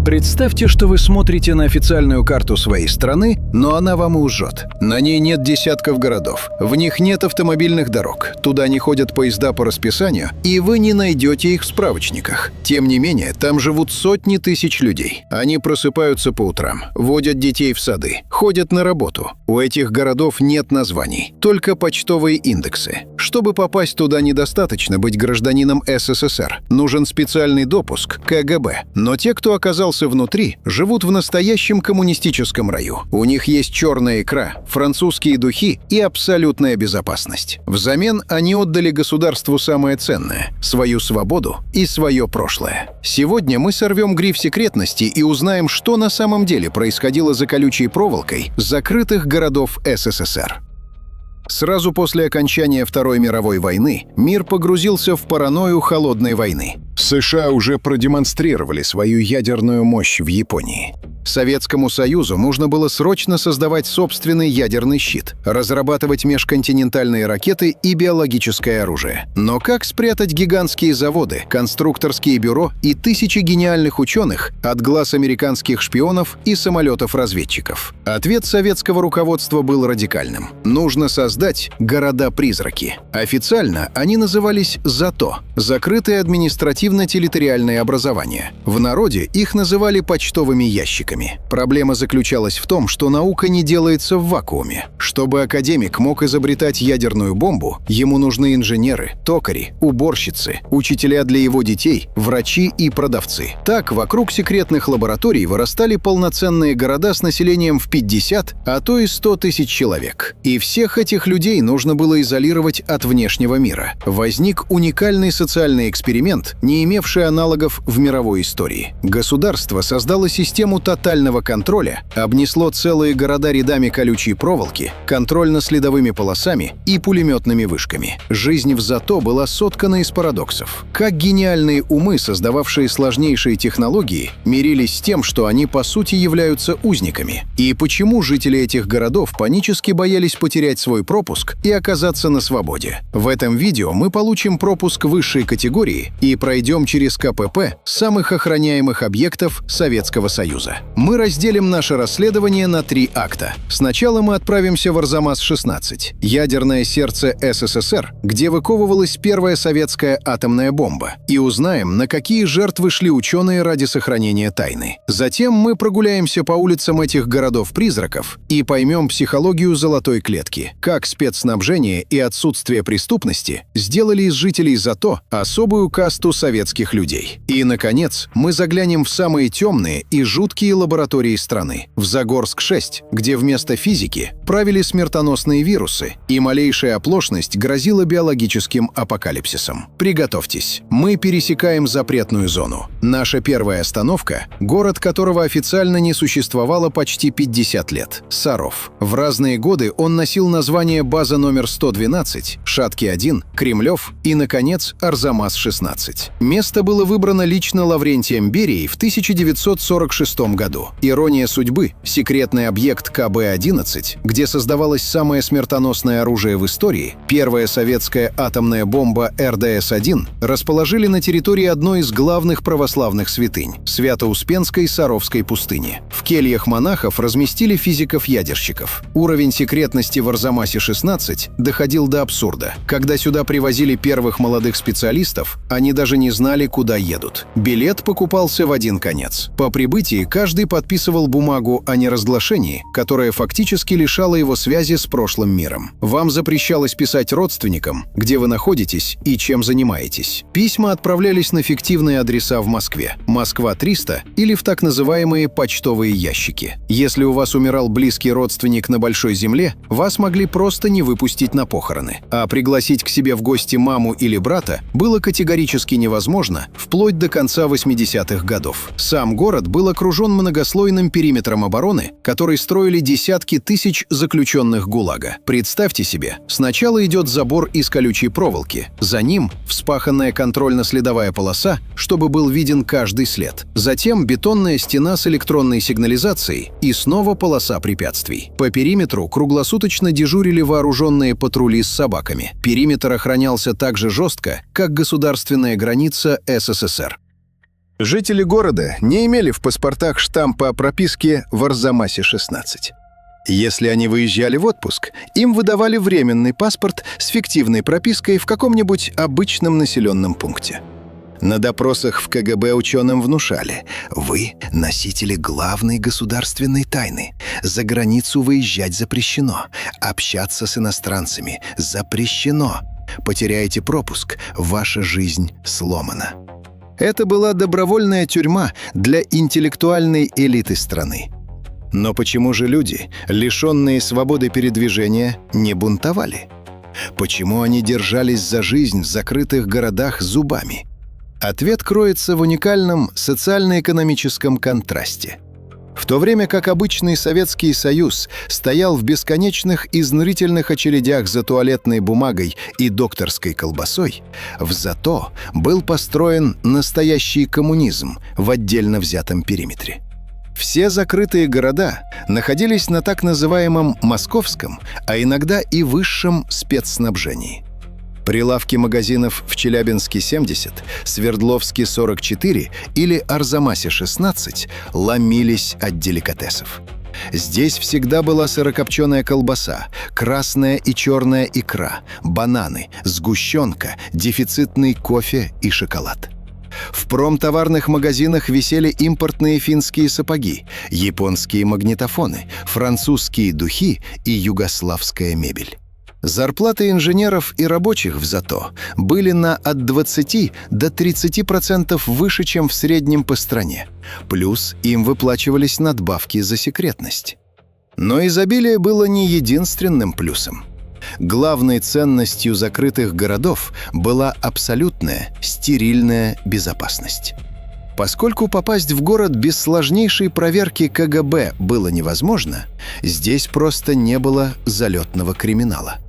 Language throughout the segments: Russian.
Представьте, что вы смотрите на официальную карту своей страны, но она вам и лжет. На ней нет десятков городов, в них нет автомобильных дорог, туда не ходят поезда по расписанию, и вы не найдете их в справочниках. Тем не менее, там живут сотни тысяч людей. Они просыпаются по утрам, водят детей в сады, ходят на работу. У этих городов нет названий, только почтовые индексы. Чтобы попасть туда, недостаточно быть гражданином СССР. Нужен специальный допуск – КГБ. Но те, кто оказался внутри, живут в настоящем коммунистическом раю. У них есть черная икра, французские духи и абсолютная безопасность. Взамен они отдали государству самое ценное – свою свободу и свое прошлое. Сегодня мы сорвем гриф секретности и узнаем, что на самом деле происходило за колючей проволокой закрытых городов СССР. Сразу после окончания Второй мировой войны мир погрузился в паранойю холодной войны. США уже продемонстрировали свою ядерную мощь в Японии. Советскому Союзу нужно было срочно создавать собственный ядерный щит, разрабатывать межконтинентальные ракеты и биологическое оружие. Но как спрятать гигантские заводы, конструкторские бюро и тысячи гениальных ученых от глаз американских шпионов и самолетов-разведчиков? Ответ советского руководства был радикальным. Нужно создать города-призраки. Официально они назывались ЗАТО – закрытые административно-территориальные образования. В народе их называли почтовыми ящиками. Проблема заключалась в том, что наука не делается в вакууме. Чтобы академик мог изобретать ядерную бомбу, ему нужны инженеры, токари, уборщицы, учителя для его детей, врачи и продавцы. Так, вокруг секретных лабораторий вырастали полноценные города с населением в 50, а то и 100 тысяч человек. И всех этих людей нужно было изолировать от внешнего мира. Возник уникальный социальный эксперимент, не имевший аналогов в мировой истории. Государство создало систему тотального контроля, обнесло целые города рядами колючей проволоки, контрольно-следовыми полосами и пулеметными вышками. Жизнь в ЗАТО была соткана из парадоксов. Как гениальные умы, создававшие сложнейшие технологии, мирились с тем, что они по сути являются узниками? И почему жители этих городов панически боялись потерять свой пропуск и оказаться на свободе? В этом видео мы получим пропуск высшей категории и пройдем через КПП самых охраняемых объектов Советского Союза. Мы разделим наше расследование на 3 акта. Сначала мы отправимся в Арзамас-16, ядерное сердце СССР, где выковывалась первая советская атомная бомба, и узнаем, на какие жертвы шли ученые ради сохранения тайны. Затем мы прогуляемся по улицам этих городов-призраков и поймем психологию золотой клетки, как спецснабжение и отсутствие преступности сделали из жителей ЗАТО особую касту советских людей. И, наконец, мы заглянем в самые темные и жуткие лаборатории страны, в Загорск-6, где вместо физики правили смертоносные вирусы, и малейшая оплошность грозила биологическим апокалипсисом. Приготовьтесь, мы пересекаем запретную зону. Наша первая остановка – город, которого официально не существовало почти 50 лет – Саров. В разные годы он носил название база номер 112, Шатки-1, Кремлев и, наконец, Арзамас-16. Место было выбрано лично Лаврентием Берией в 1946 году. Ирония судьбы – секретный объект КБ-11, где создавалось самое смертоносное оружие в истории, первая советская атомная бомба РДС-1, расположили на территории одной из главных православных святынь – Свято-Успенской Саровской пустыни. В кельях монахов разместили физиков-ядерщиков. Уровень секретности в Арзамасе-16 доходил до абсурда. Когда сюда привозили первых молодых специалистов, они даже не знали, куда едут. Билет покупался в один конец. По прибытии каждый подписывал бумагу о неразглашении, которая фактически лишала его связи с прошлым миром. Вам запрещалось писать родственникам, где вы находитесь и чем занимаетесь. Письма отправлялись на фиктивные адреса в Москве, Москва-300 или в так называемые почтовые ящики. Если у вас умирал близкий родственник на Большой Земле, вас могли просто не выпустить на похороны. А пригласить к себе в гости маму или брата было категорически невозможно вплоть до конца 80-х годов. Сам город был окружен многослойным периметром обороны, который строили десятки тысяч заключенных ГУЛАГа. Представьте себе, сначала идет забор из колючей проволоки, за ним вспаханная контрольно-следовая полоса, чтобы был виден каждый след. Затем бетонная стена с электронной сигнализацией и снова полоса препятствий. По периметру круглосуточно дежурили вооруженные патрули с собаками. Периметр охранялся так же жестко, как государственная граница СССР. Жители города не имели в паспортах штампа о прописке в Арзамасе-16. Если они выезжали в отпуск, им выдавали временный паспорт с фиктивной пропиской в каком-нибудь обычном населенном пункте. На допросах в КГБ ученым внушали: «Вы – носители главной государственной тайны. За границу выезжать запрещено. Общаться с иностранцами запрещено. Потеряете пропуск – ваша жизнь сломана». Это была добровольная тюрьма для интеллектуальной элиты страны. Но почему же люди, лишенные свободы передвижения, не бунтовали? Почему они держались за жизнь в закрытых городах зубами? Ответ кроется в уникальном социально-экономическом контрасте. В то время как обычный Советский Союз стоял в бесконечных изнурительных очередях за туалетной бумагой и докторской колбасой, в ЗАТО был построен настоящий коммунизм в отдельно взятом периметре. Все закрытые города находились на так называемом московском, а иногда и высшем спецснабжении. Прилавки магазинов в Челябинске 70, Свердловске 44 или Арзамасе 16 ломились от деликатесов. Здесь всегда была сырокопченая колбаса, красная и черная икра, бананы, сгущенка, дефицитный кофе и шоколад. В промтоварных магазинах висели импортные финские сапоги, японские магнитофоны, французские духи и югославская мебель. Зарплаты инженеров и рабочих в ЗАТО были от 20 до 30% выше, чем в среднем по стране. Плюс им выплачивались надбавки за секретность. Но изобилие было не единственным плюсом. Главной ценностью закрытых городов была абсолютная, стерильная безопасность. Поскольку попасть в город без сложнейшей проверки КГБ было невозможно, здесь просто не было залетного криминала.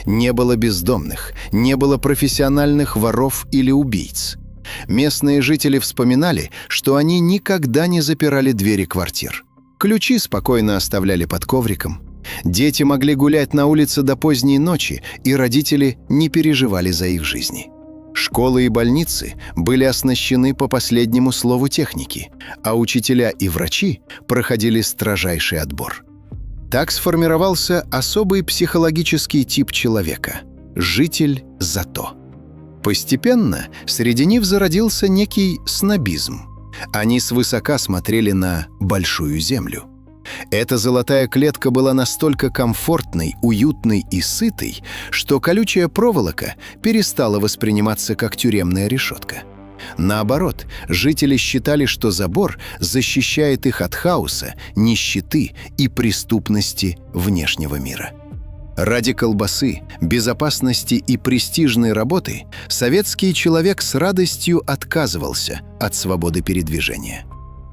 Не было бездомных, не было профессиональных воров или убийц. Местные жители вспоминали, что они никогда не запирали двери квартир. Ключи спокойно оставляли под ковриком. Дети могли гулять на улице до поздней ночи, и родители не переживали за их жизни. Школы и больницы были оснащены по последнему слову техники, а учителя и врачи проходили строжайший отбор. Так сформировался особый психологический тип человека – житель ЗАТО. Постепенно среди них зародился некий снобизм. Они свысока смотрели на большую землю. Эта золотая клетка была настолько комфортной, уютной и сытой, что колючая проволока перестала восприниматься как тюремная решетка. Наоборот, жители считали, что забор защищает их от хаоса, нищеты и преступности внешнего мира. Ради колбасы, безопасности и престижной работы советский человек с радостью отказывался от свободы передвижения.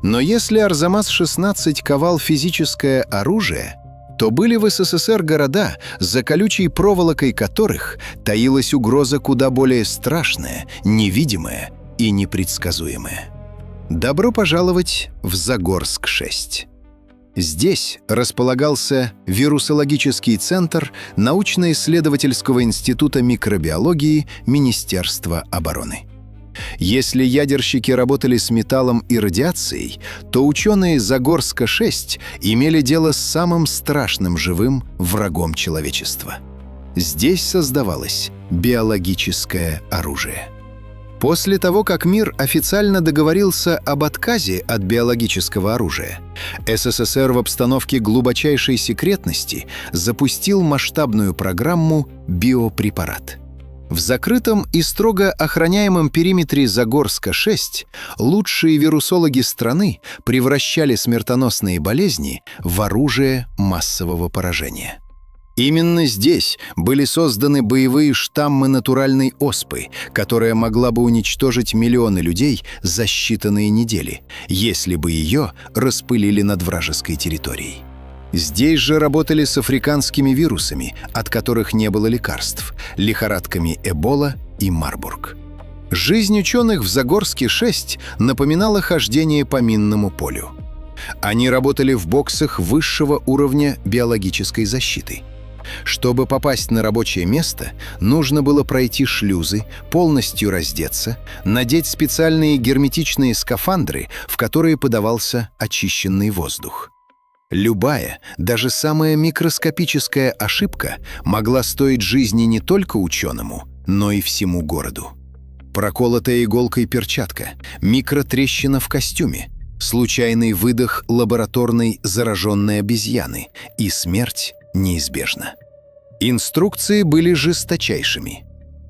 Но если Арзамас-16 ковал физическое оружие, то были в СССР города, за колючей проволокой которых таилась угроза куда более страшная, невидимая и непредсказуемая. Добро пожаловать в Загорск-6. Здесь располагался вирусологический центр научно-исследовательского института микробиологии Министерства обороны. Если ядерщики работали с металлом и радиацией, то ученые Загорска-6 имели дело с самым страшным живым врагом человечества. Здесь создавалось биологическое оружие. После того, как мир официально договорился об отказе от биологического оружия, СССР в обстановке глубочайшей секретности запустил масштабную программу «Биопрепарат». В закрытом и строго охраняемом периметре Загорска-6 лучшие вирусологи страны превращали смертоносные болезни в оружие массового поражения. Именно здесь были созданы боевые штаммы натуральной оспы, которая могла бы уничтожить миллионы людей за считанные недели, если бы ее распылили над вражеской территорией. Здесь же работали с африканскими вирусами, от которых не было лекарств, лихорадками Эбола и Марбург. Жизнь ученых в Загорске-6 напоминала хождение по минному полю. Они работали в боксах высшего уровня биологической защиты. Чтобы попасть на рабочее место, нужно было пройти шлюзы, полностью раздеться, надеть специальные герметичные скафандры, в которые подавался очищенный воздух. Любая, даже самая микроскопическая ошибка могла стоить жизни не только ученому, но и всему городу. Проколотая иголкой перчатка, микротрещина в костюме, случайный выдох лабораторной зараженной обезьяны, и смерть неизбежна. Инструкции были жесточайшими.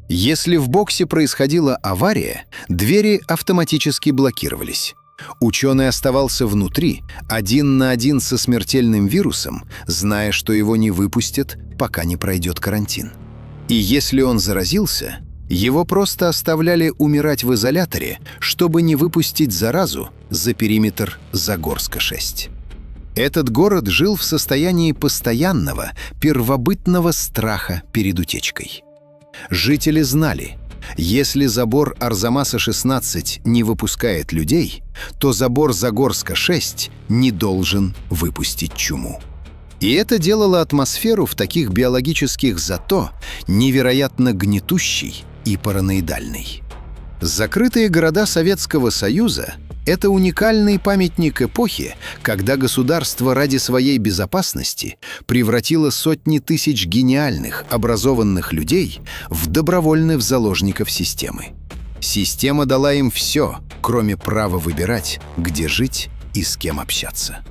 Если в боксе происходила авария, двери автоматически блокировались. Ученый оставался внутри, один на один со смертельным вирусом, зная, что его не выпустят, пока не пройдет карантин. И если он заразился, его просто оставляли умирать в изоляторе, чтобы не выпустить заразу за периметр Загорска-6. Этот город жил в состоянии постоянного, первобытного страха перед утечкой. Жители знали, если забор Арзамаса-16 не выпускает людей, то забор Загорска-6 не должен выпустить чуму. И это делало атмосферу в таких биологических зато невероятно гнетущей и параноидальной. Закрытые города Советского Союза — это уникальный памятник эпохи, когда государство ради своей безопасности превратило сотни тысяч гениальных, образованных людей в добровольных заложников системы. Система дала им все, кроме права выбирать, где жить и с кем общаться.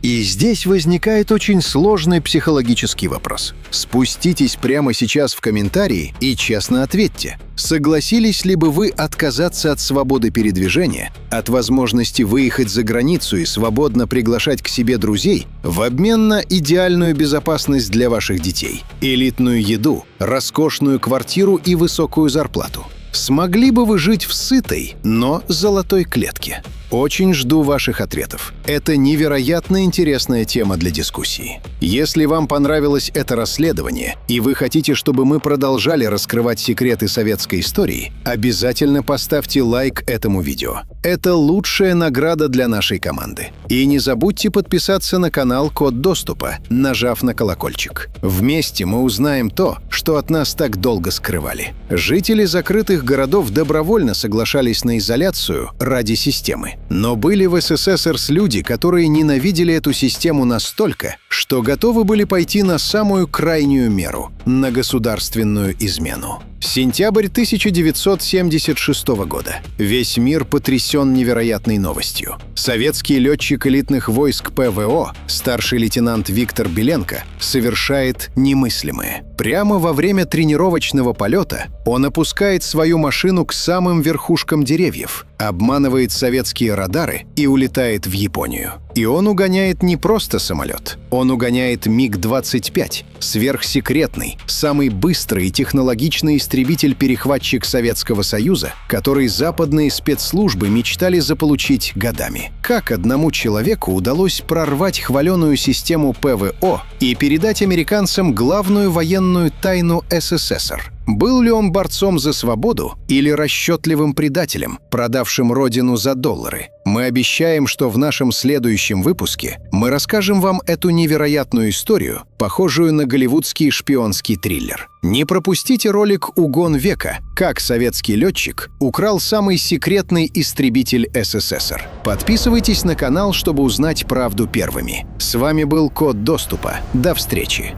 И здесь возникает очень сложный психологический вопрос. Спуститесь прямо сейчас в комментарии и честно ответьте, согласились ли бы вы отказаться от свободы передвижения, от возможности выехать за границу и свободно приглашать к себе друзей в обмен на идеальную безопасность для ваших детей, элитную еду, роскошную квартиру и высокую зарплату? Смогли бы вы жить в сытой, но золотой клетке? Очень жду ваших ответов. Это невероятно интересная тема для дискуссии. Если вам понравилось это расследование, и вы хотите, чтобы мы продолжали раскрывать секреты советской истории, обязательно поставьте лайк этому видео. Это лучшая награда для нашей команды. И не забудьте подписаться на канал «Код доступа», нажав на колокольчик. Вместе мы узнаем то, что от нас так долго скрывали. Жители закрытых городов добровольно соглашались на изоляцию ради системы. Но были в СССР люди, которые ненавидели эту систему настолько, что готовы были пойти на самую крайнюю меру – на государственную измену. Сентябрь 1976 года. Весь мир потрясен невероятной новостью. Советский летчик элитных войск ПВО, старший лейтенант Виктор Беленко, совершает немыслимое. Прямо во время тренировочного полета он опускает свою машину к самым верхушкам деревьев, обманывает советские радары и улетает в Японию. И он угоняет не просто самолет, он угоняет МиГ-25, сверхсекретный, самый быстрый и технологичный истребитель-перехватчик Советского Союза, который западные спецслужбы мечтали заполучить годами. Как одному человеку удалось прорвать хваленую систему ПВО и передать американцам главную военную тайну СССР? Был ли он борцом за свободу или расчетливым предателем, продавшим родину за доллары? Мы обещаем, что в нашем следующем выпуске мы расскажем вам эту невероятную историю, похожую на голливудский шпионский триллер. Не пропустите ролик «Угон века», как советский летчик украл самый секретный истребитель СССР. Подписывайтесь на канал, чтобы узнать правду первыми. С вами был Код доступа. До встречи!